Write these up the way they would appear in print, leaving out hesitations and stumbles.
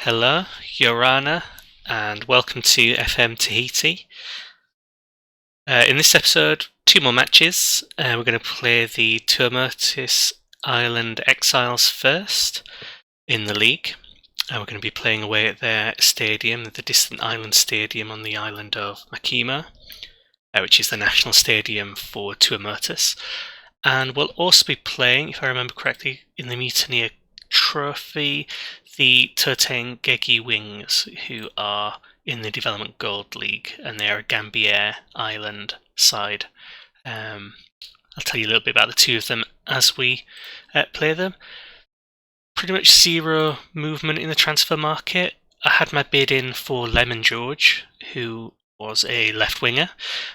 Hello, Yorana, and welcome to FM Tahiti. In this episode, two more matches. We're going to play the Tuamotus Exiles first in the league. And we're going to be playing away at their stadium, the distant island stadium on the island of Makima, which is the national stadium for Tuamotus. And we'll also be playing, if I remember correctly, in the Mutineer Trophy, the Totegengie Wings, who are in the Development Gold League, and they are a Gambier island side. I'll tell you a little bit about the two of them as we play them. Pretty much zero movement in the transfer market. I had my bid in for Lemon George, who was a left winger,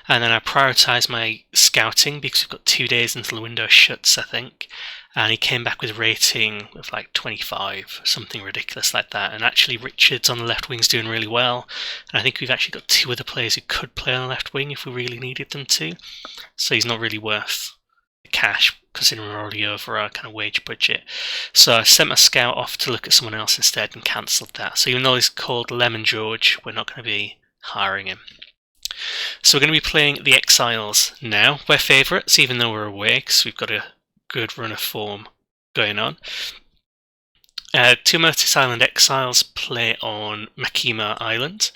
and then I prioritised my scouting because we've got 2 days until the window shuts, I think. And he came back with a rating of like 25, something ridiculous like that. And actually Richards on the left wing's doing really well. And I think we've actually got two other players who could play on the left wing if we really needed them to. So he's not really worth the cash, considering we're already over our kind of wage budget. So I sent my scout off to look at someone else instead and cancelled that. So even though he's called Lemon George, we're not going to be hiring him. So we're going to be playing the Exiles now. We're favourites, even though we're away, because we've got a good run of form going on. Tuamotus Island Exiles play on Makima Island,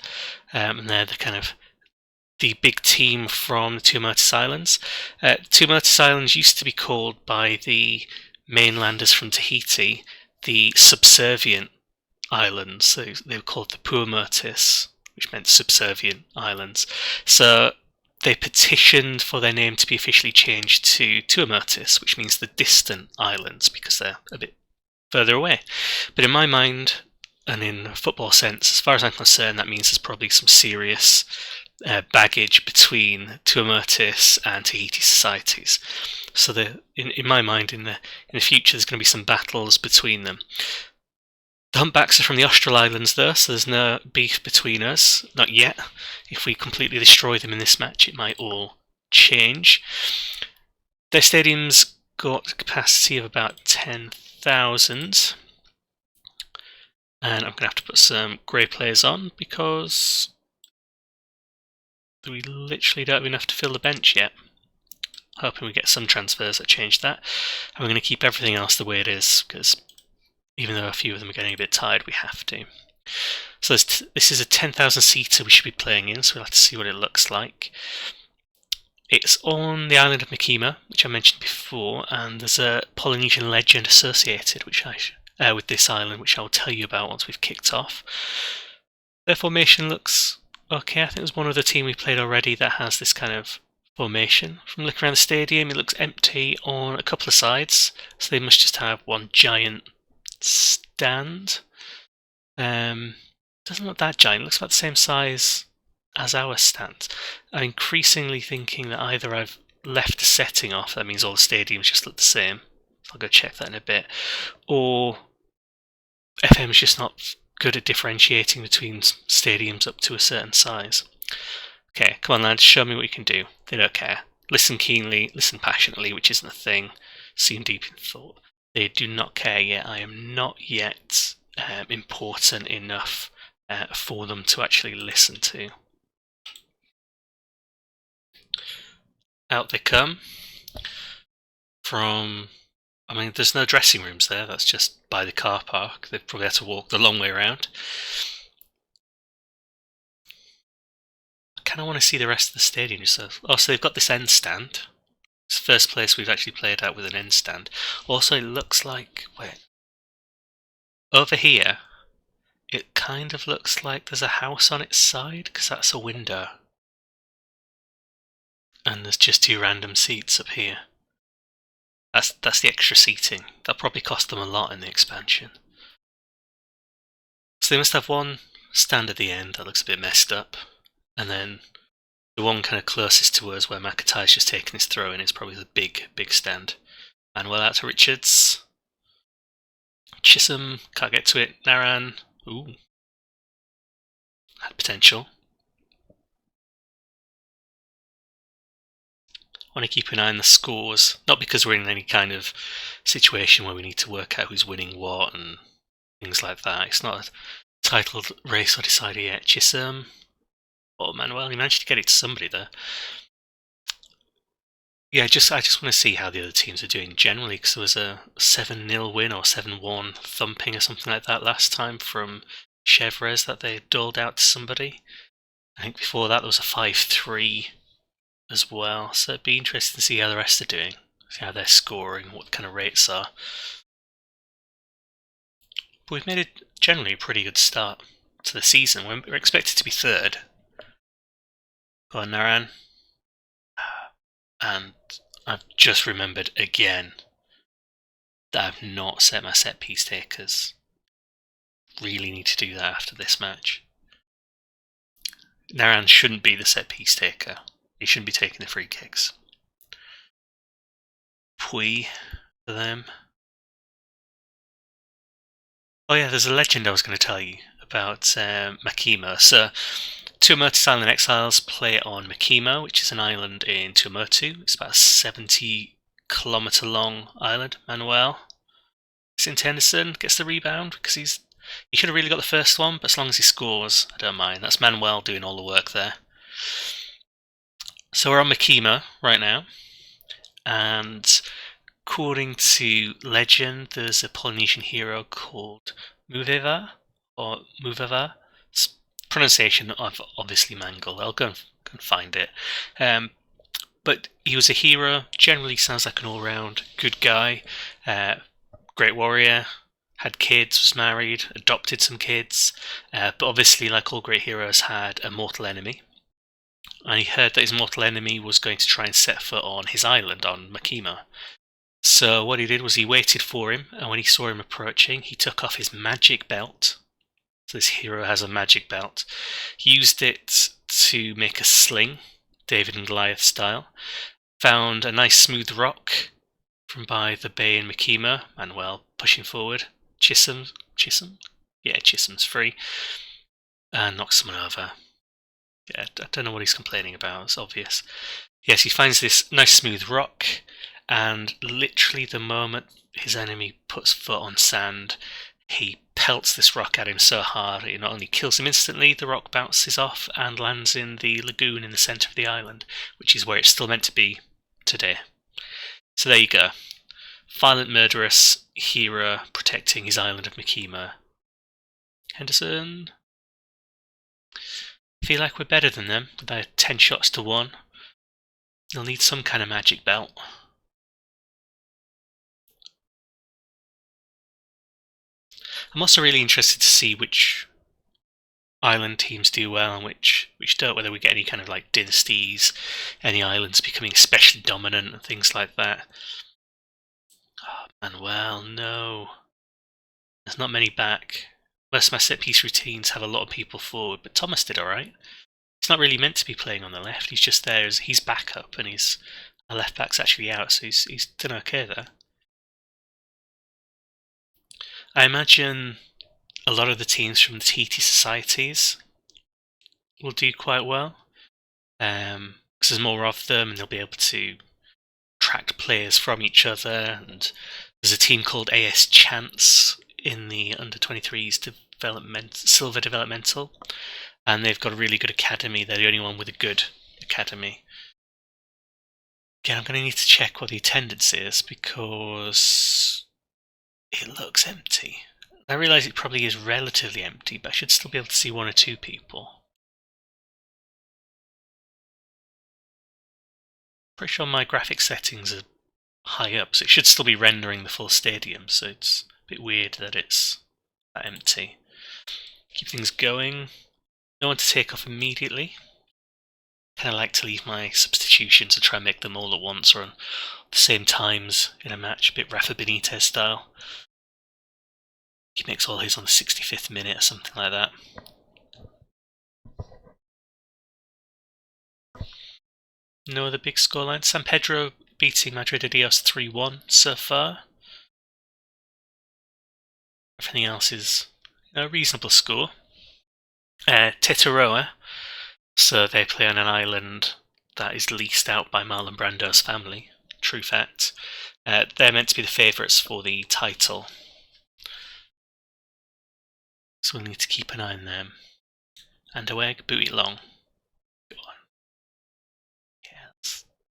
and they're the big team from the Tuamotus Islands. Tuamotus Islands used to be called by the mainlanders from Tahiti the Subservient Islands. So they were called the Tuamotus, which meant subservient islands. So they petitioned for their name to be officially changed to Tuamotus, which means the distant islands, because they're a bit further away. But in my mind, and in a football sense, as far as I'm concerned, that means there's probably some serious baggage between Tuamotus and Tahiti Societies. So in my mind, in the future, there's going to be some battles between them. The humpbacks are from the Austral Islands though, so there's no beef between us, not yet. If we completely destroy them in this match, it might all change. Their stadium's got a capacity of about 10,000. And I'm going to have to put some grey players on because we literally don't have enough to fill the bench yet. Hoping we get some transfers that change that. And we're going to keep everything else the way it is, because even though a few of them are getting a bit tired, we have to. So this is a 10,000 seater we should be playing in, so we'll have to see what it looks like. It's on the island of Makima, which I mentioned before, and there's a Polynesian legend associated with this island, which I'll tell you about once we've kicked off. Their formation looks okay. I think there's one other team we played already that has this kind of formation. From looking around the stadium, it looks empty on a couple of sides, so they must just have one giant stand. Doesn't look that giant. It looks about the same size as our stand. I'm increasingly thinking that either I've left the setting off, that means all the stadiums just look the same. I'll go check that in a bit. Or FM's just not good at differentiating between stadiums up to a certain size. Okay, come on lads, show me what you can do. They don't care. Listen keenly, listen passionately, which isn't a thing. Seem deep in thought. They do not care yet. I am not yet important enough for them to actually listen to. Out they come. There's no dressing rooms there. That's just by the car park. They've probably had to walk the long way around. I kind of want to see the rest of the stadium. So they've got this end stand. It's the first place we've actually played out with an end stand. Also, it looks like, over here, it kind of looks like there's a house on its side, because that's a window. And there's just two random seats up here. That's the extra seating. That'll probably cost them a lot in the expansion. So they must have one stand at the end that looks a bit messed up, and then the one kind of closest to us where Makatai's just taken his throw in is probably the big stand. And well out to Richards. Chisholm, can't get to it. Naran, ooh. Had potential. I want to keep an eye on the scores, not because we're in any kind of situation where we need to work out who's winning what and things like that. It's not titled race or decider yet. Chisholm or Manuel, he managed to get it to somebody there. Yeah, I just want to see how the other teams are doing generally, because there was a 7-0 win or 7-1 thumping or something like that last time from Chevres that they doled out to somebody. I think before that there was a 5-3 as well, so it'd be interesting to see how the rest are doing, see how they're scoring, what kind of rates are. But we've made it generally a pretty good start to the season. We're expected to be third. Go on, Naran. And I've just remembered again that I've not set my set piece takers. Really need to do that after this match. Naran shouldn't be the set piece taker. He shouldn't be taking the free kicks. Pui for them. Oh yeah, there's a legend I was going to tell you about Makimo. So, Tuamotus Island Exiles play on Makimo, which is an island in Tuamotu. It's about a 70-kilometre long island. Manuel St. Henderson gets the rebound because he should have really got the first one, but as long as he scores, I don't mind. That's Manuel doing all the work there. So we're on Makimo right now, and according to legend, there's a Polynesian hero called Muveva, or Muveva. Pronunciation I've obviously mangled. I'll go and find it. But he was a hero. Generally sounds like an all-round good guy. Great warrior. Had kids, was married, adopted some kids. But obviously, like all great heroes, had a mortal enemy. And he heard that his mortal enemy was going to try and set foot on his island, on Makimo. So what he did was he waited for him, and when he saw him approaching, he took off his magic belt. So this hero has a magic belt. He used it to make a sling, David and Goliath style. Found a nice smooth rock from by the bay in Makimo. Manuel pushing forward. Chisholm? Yeah, Chisholm's free. And knocks someone over. Yeah, I don't know what he's complaining about, it's obvious. Yes, he finds this nice smooth rock, and literally the moment his enemy puts foot on sand, he pelts this rock at him so hard it not only kills him instantly, the rock bounces off and lands in the lagoon in the centre of the island, which is where it's still meant to be today. So there you go. Violent, murderous hero protecting his island of Makimo. Henderson. I feel like we're better than them, with our 10 shots to 1. You'll need some kind of magic belt. I'm also really interested to see which island teams do well and which don't, whether we get any kind of like dynasties, any islands becoming especially dominant and things like that. Oh, Manuel, no. There's not many back. Most of my set piece routines have a lot of people forward, but Thomas did alright. He's not really meant to be playing on the left, he's just there as he's backup and our left back's actually out, so he's done okay there. I imagine a lot of the teams from the Tahiti Societies will do quite well, because there's more of them and they'll be able to attract players from each other. And there's a team called AS Chance in the under-23s Silver Developmental, and they've got a really good academy. They're the only one with a good academy. Again, I'm going to need to check what the attendance is because it looks empty. I realise it probably is relatively empty, but I should still be able to see 1 or 2 people. Pretty sure my graphic settings are high up, so it should still be rendering the full stadium, so it's a bit weird that it's that empty. Keep things going. No one to take off immediately. Kind of like to leave my substitutions and try and make them all at once or on the same times in a match, a bit Rafa Benitez style. He makes all his on the 65th minute or something like that. No other big scoreline. San Pedro beating Madrid-Adios 3-1 so far. Everything else is a reasonable score. Tetaroa, so they play on an island that is leased out by Marlon Brando's family. True fact. They're meant to be the favourites for the title. So we'll need to keep an eye on them. And away, boot it long. Go on. Yeah,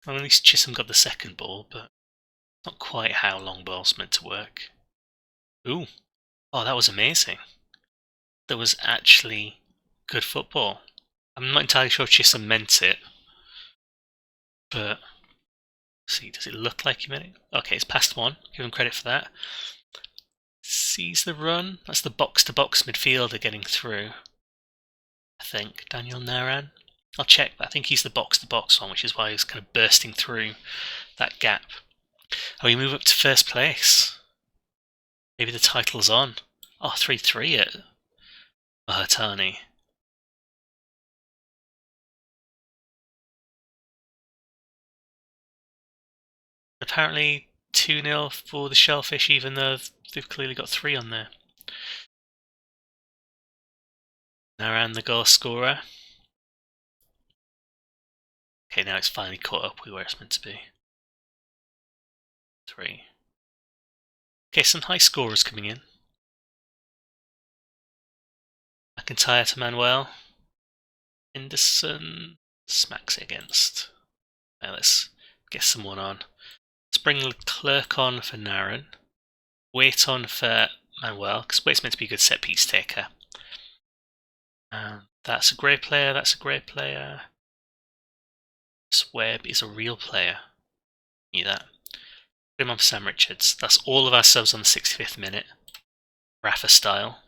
well, at least Chisholm got the second ball, but not quite how long ball's meant to work. Ooh. Oh, that was amazing. That was actually good football. I'm not entirely sure if Chisholm meant it, but see, does it look like he meant it? Okay, it's past one. Give him credit for that. Sees the run. That's the box-to-box midfielder getting through. I think Daniel Naran. I'll check, but I think he's the box-to-box one, which is why he's kind of bursting through that gap. Oh, we move up to first place. Maybe the title's on. Oh, 3-3 at Mahatani. Apparently 2-0 for the Shellfish, even though they've clearly got 3 on there. Naran, the goal scorer. Okay, now it's finally caught up with where it's meant to be. 3. Okay, some high scorers coming in. McIntyre to Manuel. Henderson smacks it against. Now let's get someone on. Let's bring Leclerc on for Naran. Wait on for Manuel, because Wait's meant to be a good set piece taker. That's a great player, that's a great player. This Webb is a real player. Knew that. Put him on for Sam Richards. That's all of our subs on the 65th minute. Rafa style.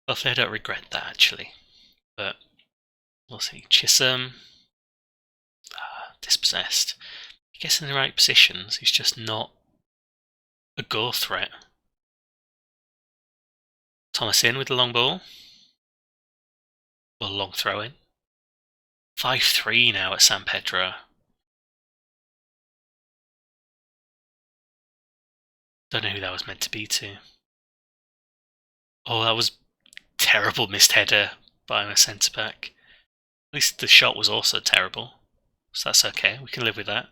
Hopefully I don't regret that actually. But we'll see. Chisholm. Dispossessed. He gets in the right positions, he's just not a goal threat. Thomas in with the long ball. Well, long throw in. 5-3 now at San Pedro. Don't know who that was meant to be to. Oh, that was terrible missed header by my centre back. At least the shot was also terrible. So that's okay, we can live with that.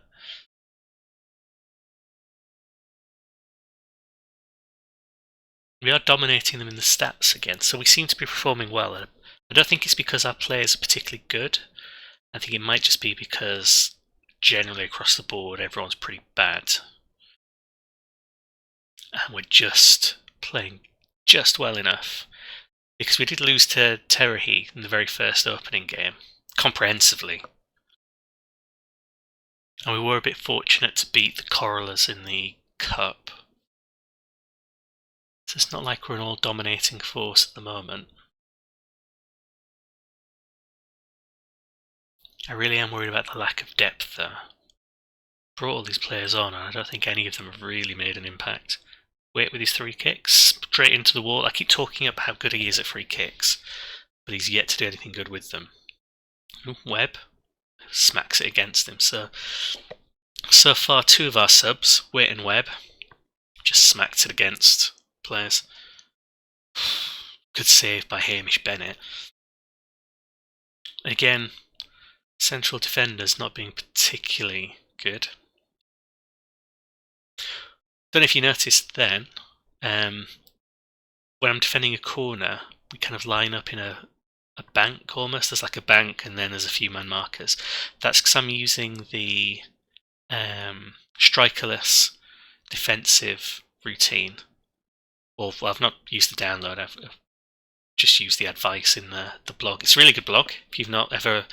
We are dominating them in the stats again, so we seem to be performing well. I don't think it's because our players are particularly good. I think it might just be because generally across the board everyone's pretty bad. And we're just playing just well enough. Because we did lose to Tahiti in the very first opening game, comprehensively. And we were a bit fortunate to beat the Corallers in the Cup. So it's not like we're an all-dominating force at the moment. I really am worried about the lack of depth though. Brought all these players on and I don't think any of them have really made an impact. Wait with his 3 kicks, straight into the wall. I keep talking about how good he is at free kicks, but he's yet to do anything good with them. Ooh, Webb smacks it against him. So far 2 of our subs, Waite and Webb, just smacked it against players. Good save by Hamish Bennett. Again, central defenders not being particularly good. Don't know if you noticed then, when I'm defending a corner, we kind of line up in a bank almost. There's like a bank and then there's a few man markers. That's because I'm using the strikerless defensive routine. Well, I've not used the download, I've just used the advice in the blog. It's a really good blog if you've not ever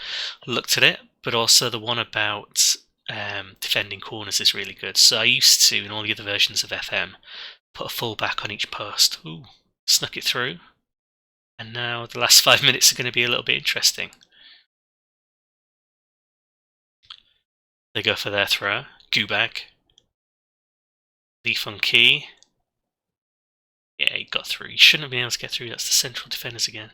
looked at it, but also the one about defending corners is really good. So I used to, in all the other versions of FM, put a full back on each post. Ooh, snuck it through. And now the last 5 minutes are going to be a little bit interesting. They go for their throw. Gubag. Leaf on key. Yeah, he got through. He shouldn't have been able to get through. That's the central defenders again.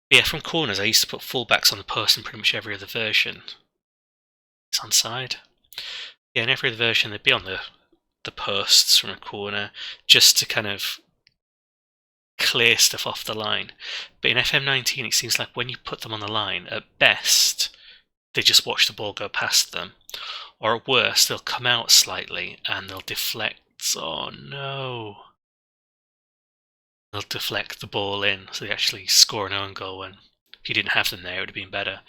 But yeah, from corners, I used to put fullbacks on the post in pretty much every other version. It's onside. Yeah, in every other version, they'd be on the posts from a corner just to kind of clear stuff off the line. But in FM19, it seems like when you put them on the line, at best, they just watch the ball go past them. Or at worst, they'll come out slightly and they'll deflect. Oh no. they'll deflect the ball in, so they actually score an own goal when if you didn't have them there, it would have been better.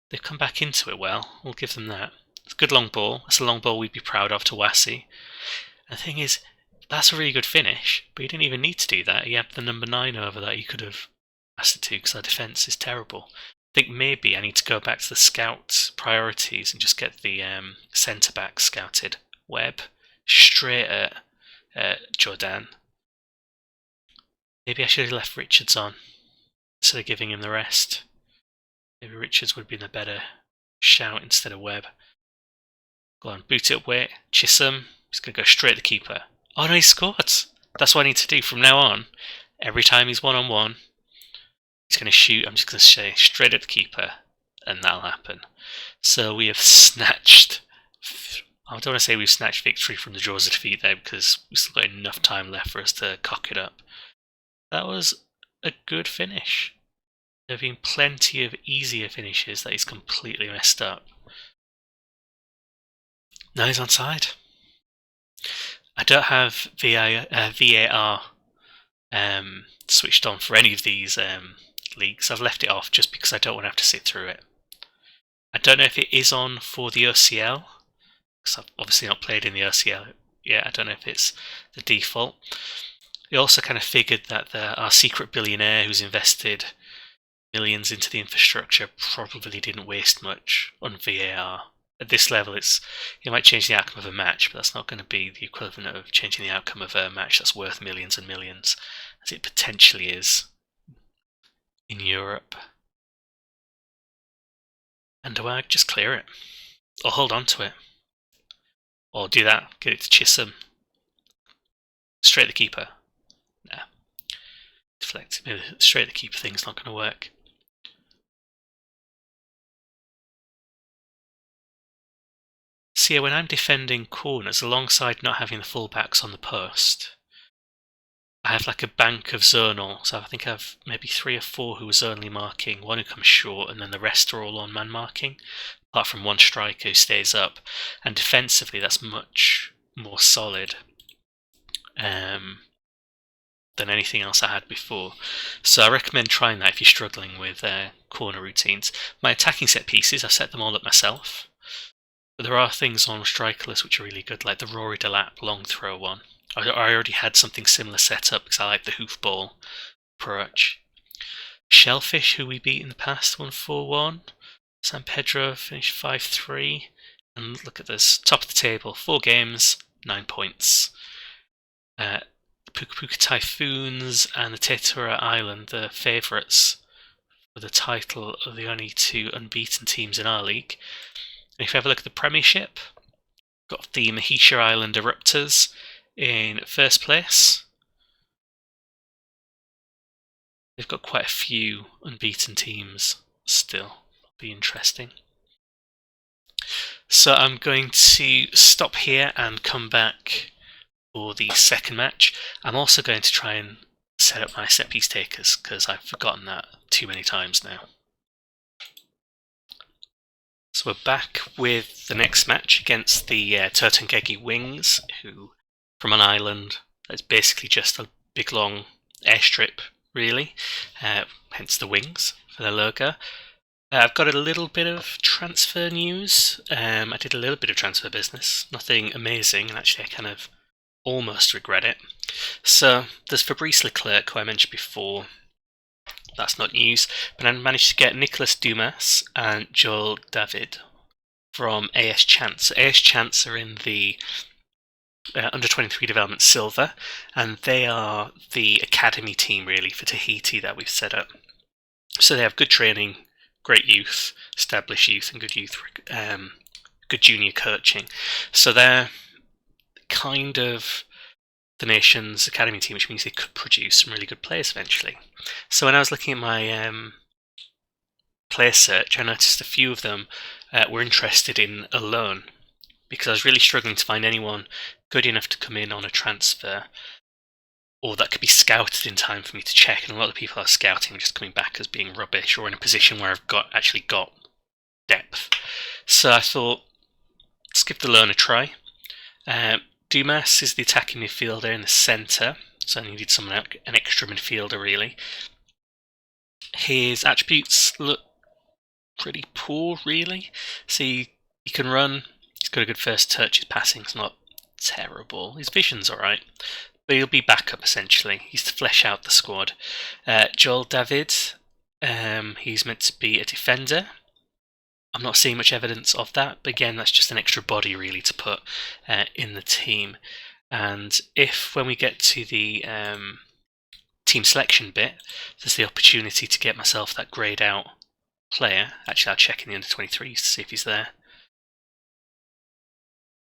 They've come back into it well, we'll give them that. It's a good long ball. That's a long ball we'd be proud of to Wasi. And the thing is, that's a really good finish, but you didn't even need to do that. You had the number 9 over that you could have asked it to, because our defence is terrible. I think maybe I need to go back to the scout priorities and just get the centre-back scouted. Webb, straight at Jordan. Maybe I should have left Richards on, instead of giving him the rest. Maybe Richards would have been a better shout instead of Webb. Go on, boot it away. Chisholm, he's going to go straight at the keeper. Oh no, he scored! That's what I need to do from now on. Every time he's one-on-one, he's going to shoot. I'm just going to say straight at the keeper, and that'll happen. So we have snatched... I don't want to say we've snatched victory from the jaws of defeat there, because we've still got enough time left for us to cock it up. That was a good finish. There have been plenty of easier finishes that he's completely messed up. Now he's onside. I don't have VAR switched on for any of these leagues. I've left it off just because I don't want to have to sit through it. I don't know if it is on for the OCL, because I've obviously not played in the OCL yet. I don't know if it's the default. We also kind of figured that our secret billionaire who's invested millions into the infrastructure probably didn't waste much on VAR. At this level, it might change the outcome of a match, but that's not going to be the equivalent of changing the outcome of a match that's worth millions and millions, as it potentially is in Europe. And do I just clear it? Or hold on to it? Or do that, get it to Chisholm? Straight at the keeper? Nah. Deflect. Maybe straight at the keeper thing's not going to work. So yeah, when I'm defending corners, alongside not having the fullbacks on the post, I have like a bank of zonal. So I think I have maybe 3 or 4 who are zonally marking, 1 who comes short, and then the rest are all on man marking, apart from 1 striker who stays up. And defensively, that's much more solid than anything else I had before. So I recommend trying that if you're struggling with corner routines. My attacking set pieces, I've set them all up myself. But there are things on Strikerless which are really good, like the Rory Delap long throw one. I already had something similar set up because I like the hoofball approach. Shellfish, who we beat in the past, won 4-1. San Pedro finished 5-3. And look at this, top of the table, 4 games, 9 points. Puka Puka Typhoons and the Tahiti Island, the favourites for the title, are the only 2 unbeaten teams in our league. And if you have a look at the Premiership, got the Mahesha Island Eruptors in first place. They've got quite a few unbeaten teams still. That'll be interesting. So I'm going to stop here and come back for the second match. I'm also going to try and set up my set piece takers, because I've forgotten that too many times now. So we're back with the next match against the Totegengie Wings, who, from an island that's basically just a big long airstrip, really, hence the wings for their logo. I've got a little bit of transfer news. I did a little bit of transfer business, nothing amazing, and actually I kind of almost regret it. So there's Fabrice Leclerc, who I mentioned before. That's not news, but I managed to get Nicolas Dumas and Joel David from AS Chance. AS Chance are in the under-23 development silver, and they are the academy team really for Tahiti that we've set up. So they have good training, great youth, established youth, and good junior coaching. So they're kind of the nation's academy team, which means they could produce some really good players eventually. So when I was looking at my player search, I noticed a few of them were interested in a loan, because I was really struggling to find anyone good enough to come in on a transfer, or that could be scouted in time for me to check. And a lot of people are scouting just coming back as being rubbish, or in a position where I've actually got depth. So I thought, let's give the loan a try. Dumas is the attacking midfielder in the centre, so I needed someone, an extra midfielder really. His attributes look pretty poor really. See, he can run, he's got a good first touch, his passing's not terrible, his vision's alright, but he'll be backup essentially. He's to flesh out the squad. Joel David, he's meant to be a defender. I'm not seeing much evidence of that, but again, that's just an extra body really to put in the team. And if when we get to the team selection bit, there's the opportunity to get myself that greyed out player. Actually, I'll check in the under-23s to see if he's there.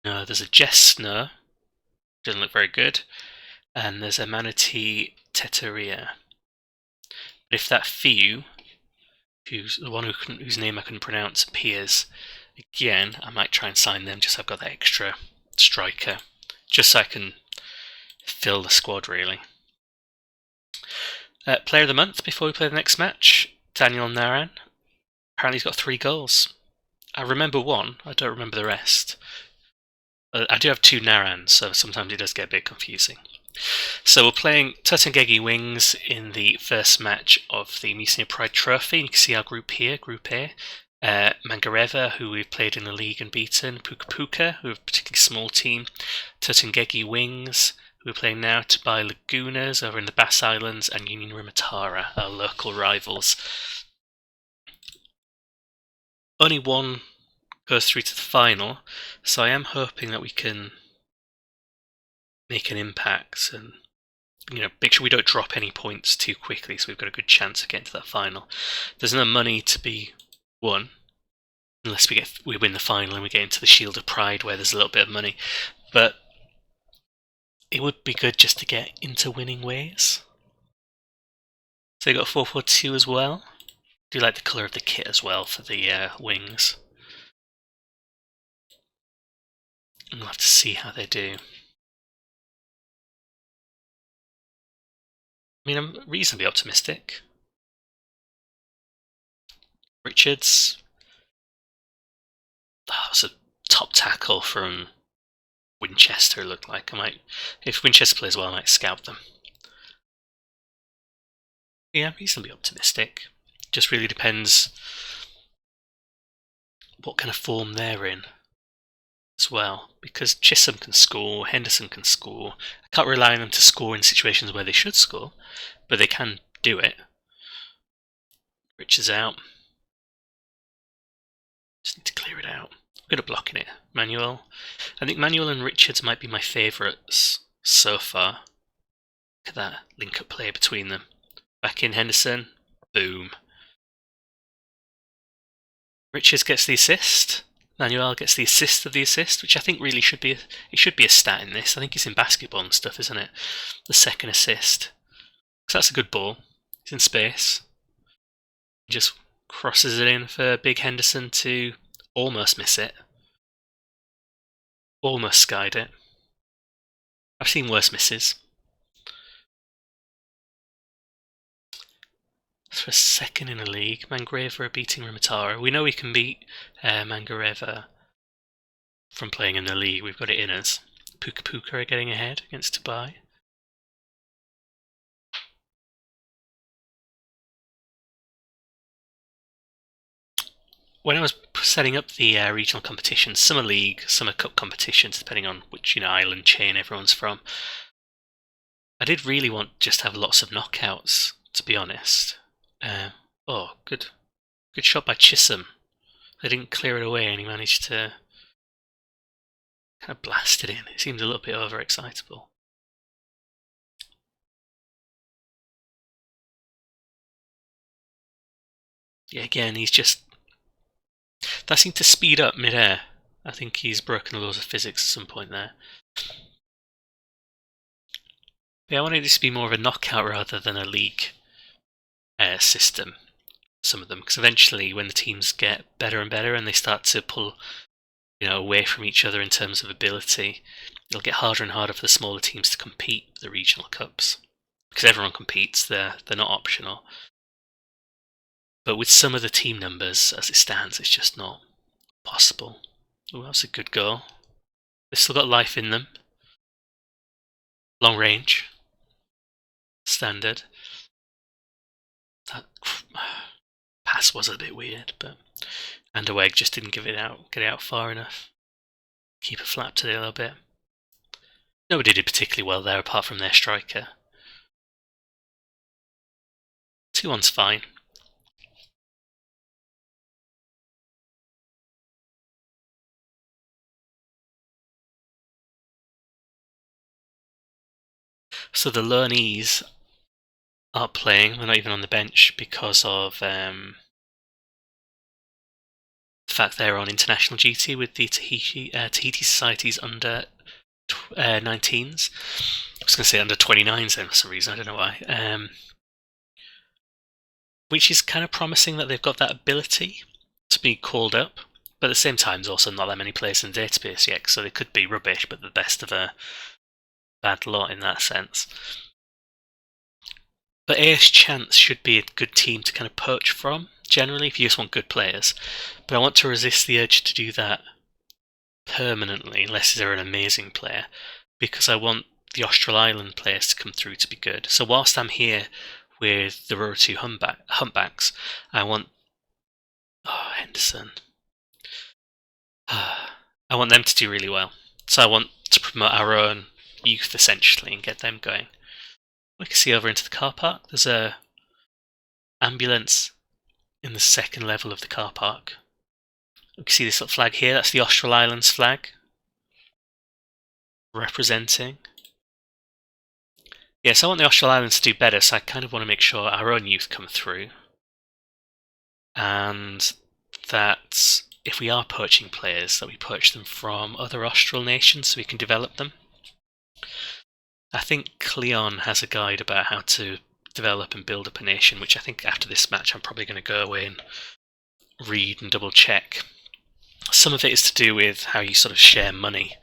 No, there's a Jessner, doesn't look very good, and there's a Manatee Teteria. But if that Fiu, who's the one whose name I couldn't pronounce, appears again, I might try and sign them just so I've got that extra striker, just so I can fill the squad really. Player of the month before we play the next match, Daniel Naran. Apparently he's got 3 goals. I remember one, I don't remember the rest. I do have 2 Narans, so sometimes it does get a bit confusing. So we're playing Totegengie Wings in the first match of the Mutineer Pride Trophy. You can see our group here, Group A. Mangareva, who we've played in the league and beaten. Puka Puka, who are a particularly small team. Totegengie Wings, who we're playing now. Tabai Lagunas over in the Bass Islands. And Union Rimatara, our local rivals. Only one goes through to the final, so I am hoping that we can make an impact and make sure we don't drop any points too quickly, so we've got a good chance of getting to that final. There's no money to be won unless we win the final and we get into the Shield of Pride where there's a little bit of money, but it would be good just to get into winning ways. So you got 4-4-2 as well. Do like the colour of the kit as well for the wings. We'll have to see how they do. I mean, I'm reasonably optimistic. Richards. That was a top tackle from Winchester, it looked like. If Winchester plays well, I might scout them. Yeah, I'm reasonably optimistic. Just really depends what kind of form they're in as well, because Chisholm can score, Henderson can score. I can't rely on them to score in situations where they should score, but they can do it. Richards out. Just need to clear it out. I'm good at blocking it. Manuel. I think Manuel and Richards might be my favourites so far. Look at that link-up play between them. Back in Henderson. Boom. Richards gets the assist. Manuel gets the assist of the assist, which I think really should be a stat in this. I think it's in basketball and stuff, isn't it? The second assist. So that's a good ball. It's in space. He just crosses it in for Big Henderson to almost miss it. Almost skied it. I've seen worse misses. For a second in the league, Mangareva are beating Rimatara. We know we can beat Mangareva from playing in the league. We've got it in us. Puka Puka are getting ahead against Tabai. When I was setting up the regional competitions, summer league, summer cup competitions, depending on which island chain everyone's from, I did really want just to have lots of knockouts, to be honest. Oh, good shot by Chisholm. They didn't clear it away and he managed to kind of blast it in. It seemed a little bit overexcitable. Yeah, again, that seemed to speed up mid-air. I think he's broken the laws of physics at some point there. Yeah, I wanted this to be more of a knockout rather than a league system. Some of them, because eventually when the teams get better and better and they start to pull away from each other in terms of ability, it'll get harder and harder for the smaller teams to compete the regional cups, because everyone competes. They're not optional. But with some of the team numbers as it stands, it's just not possible. Oh, that's a good goal. They've still got life in them. long range. Standard. That pass was a bit weird, but Anderweg just didn't get it out far enough. Keeper flapped it a little bit. Nobody did particularly well there apart from their striker. 2-1's fine. So the learnees aren't playing, they're not even on the bench because of the fact they're on international duty with the Tahiti Societies under 19s. I was going to say under 29s then for some reason, I don't know why. Which is kind of promising that they've got that ability to be called up, but at the same time there's also not that many players in the database yet, so they could be rubbish, but the best of a bad lot in that sense. But AS Chance should be a good team to kind of poach from, generally, if you just want good players. But I want to resist the urge to do that permanently, unless they're an amazing player, because I want the Austral Island players to come through to be good. So whilst I'm here with the Rorotu Humpbacks, I want... Oh, Henderson. I want them to do really well. So I want to promote our own youth, essentially, and get them going. We can see over into the car park. There's a ambulance in the second level of the car park. We can see this little flag here. That's the Austral Islands flag. Representing. Yes, I want the Austral Islands to do better, so I kind of want to make sure our own youth come through. And that if we are poaching players, that we poach them from other Austral nations so we can develop them. I think Cleon has a guide about how to develop and build up a nation, which I think after this match I'm probably going to go away and read and double check. Some of it is to do with how you sort of share money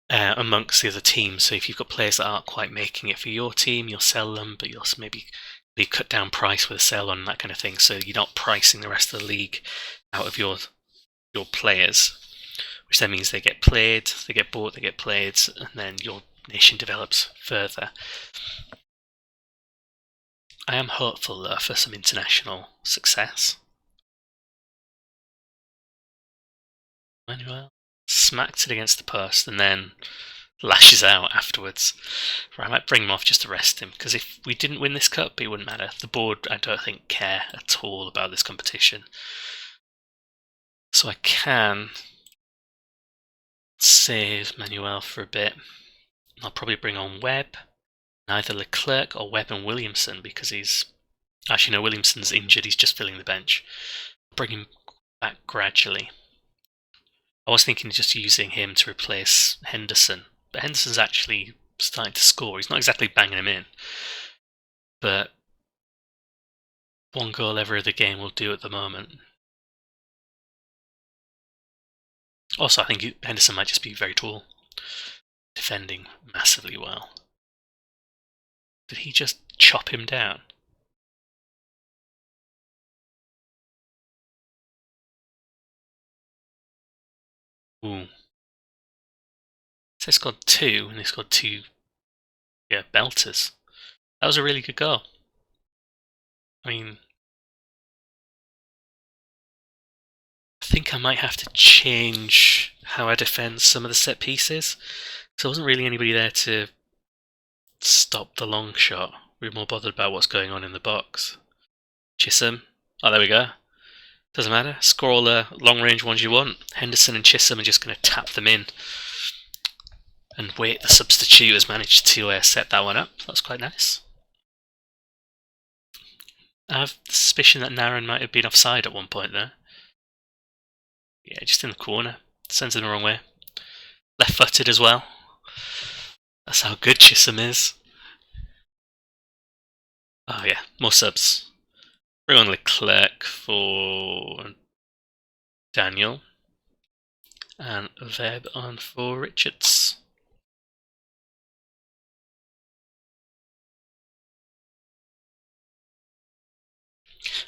amongst the other teams. So if you've got players that aren't quite making it for your team, you'll sell them, but you'll maybe cut down price with a sell on, that kind of thing. So you're not pricing the rest of the league out of your players, which then means they get played, they get bought, they get played, and then your nation develops further. I am hopeful though for some international success. Manuel smacked it against the post and then lashes out afterwards. I might bring him off just to rest him, because if we didn't win this cup, it wouldn't matter. The board, I don't think, care at all about this competition. So I can save Manuel for a bit. I'll probably bring on Webb, either Leclerc or Webb and Williamson, because he's... Actually, no, Williamson's injured, he's just filling the bench. Bring him back gradually. I was thinking of just using him to replace Henderson, but Henderson's actually starting to score. He's not exactly banging him in, but one goal every other game will do at the moment. Also, I think Henderson might just be very tall, defending massively well. Did he just chop him down? Ooh. So he scored 2, and he scored 2, belters. That was a really good goal. I mean, I think I might have to change how I defend some of the set pieces. So there wasn't really anybody there to stop the long shot. We were more bothered about what's going on in the box. Chisholm. Oh, there we go. Doesn't matter. Score all the long-range ones you want. Henderson and Chisholm are just going to tap them in. And wait, the substitute has managed to set that one up. That's quite nice. I have the suspicion that Naran might have been offside at one point there. Yeah, just in the corner. Sends it the wrong way. Left-footed as well. That's how good Chisholm is. Oh yeah, more subs. Bring on Leclerc for Daniel. And Webb on for Richards.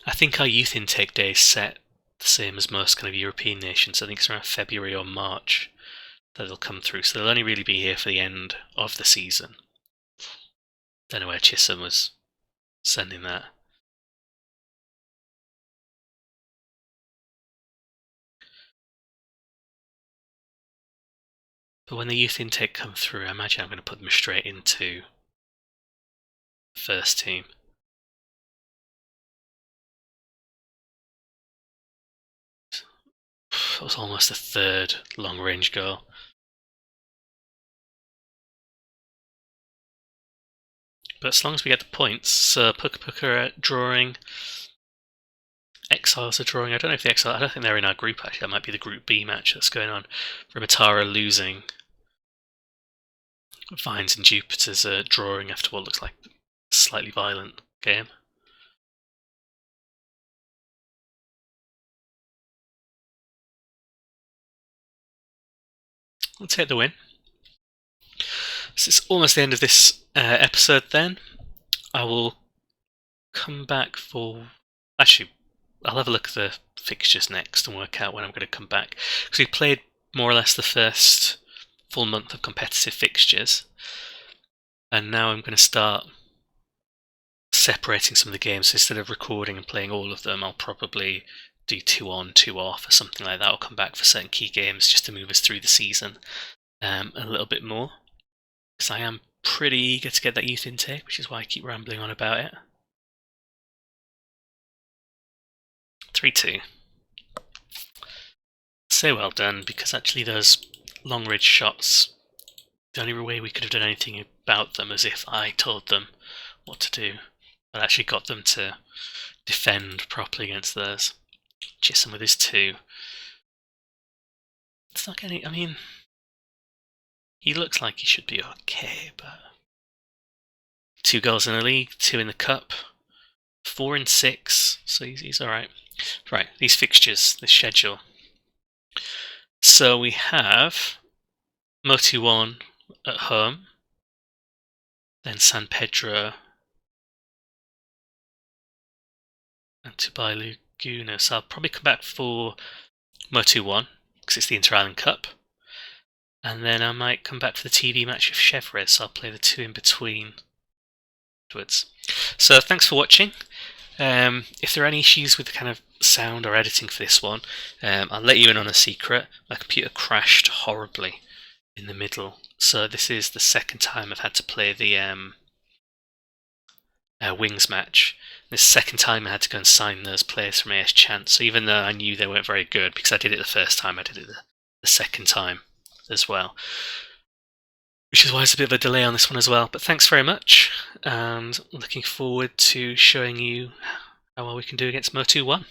I think our youth intake day is set the same as most kind of European nations. I think it's around February or March. that they'll come through, so they'll only really be here for the end of the season. Don't know where Chisholm was sending that. But when the youth intake come through, I imagine I'm going to put them straight into the first team. That was almost a third long-range goal. But as long as we get the points, so Puka Puka are drawing, Exiles are drawing. I don't know if the Exiles, I don't think they're in our group actually, that might be the Group B match that's going on. Rematara losing. Vines and Jupiters are drawing after what looks like a slightly violent game. We'll take the win. So it's almost the end of this episode then. I will come back for... Actually, I'll have a look at the fixtures next and work out when I'm going to come back. Because we played more or less the first full month of competitive fixtures. And now I'm going to start separating some of the games. So instead of recording and playing all of them, I'll probably do 2 on, 2 off or something like that. I'll come back for certain key games just to move us through the season a little bit more. Because I am pretty eager to get that youth intake, which is why I keep rambling on about it. 3-2. Say well done, because actually those long range shots, the only way we could have done anything about them is if I told them what to do. But actually got them to defend properly against those. Chisholm with his 2. It's not getting... I mean... He looks like he should be okay, but... 2 goals in the league, 2 in the cup, 4 in 6, so he's alright. Right, these fixtures, this schedule. So we have Motu1 at home, then San Pedro, and Tubai Laguna. So I'll probably come back for Motu1, because it's the Inter-Island Cup. And then I might come back for the TV match with Chevres, so I'll play the 2 in between afterwards. So thanks for watching. If there are any issues with the kind of sound or editing for this one, I'll let you in on a secret. My computer crashed horribly in the middle, so this is the second time I've had to play the Wings match. This second time I had to go and sign those players from AS Chance, so even though I knew they weren't very good, because I did it the first time, I did it the second time as well, which is why there's a bit of a delay on this one as well. But thanks very much, and looking forward to showing you how well we can do against Motu1.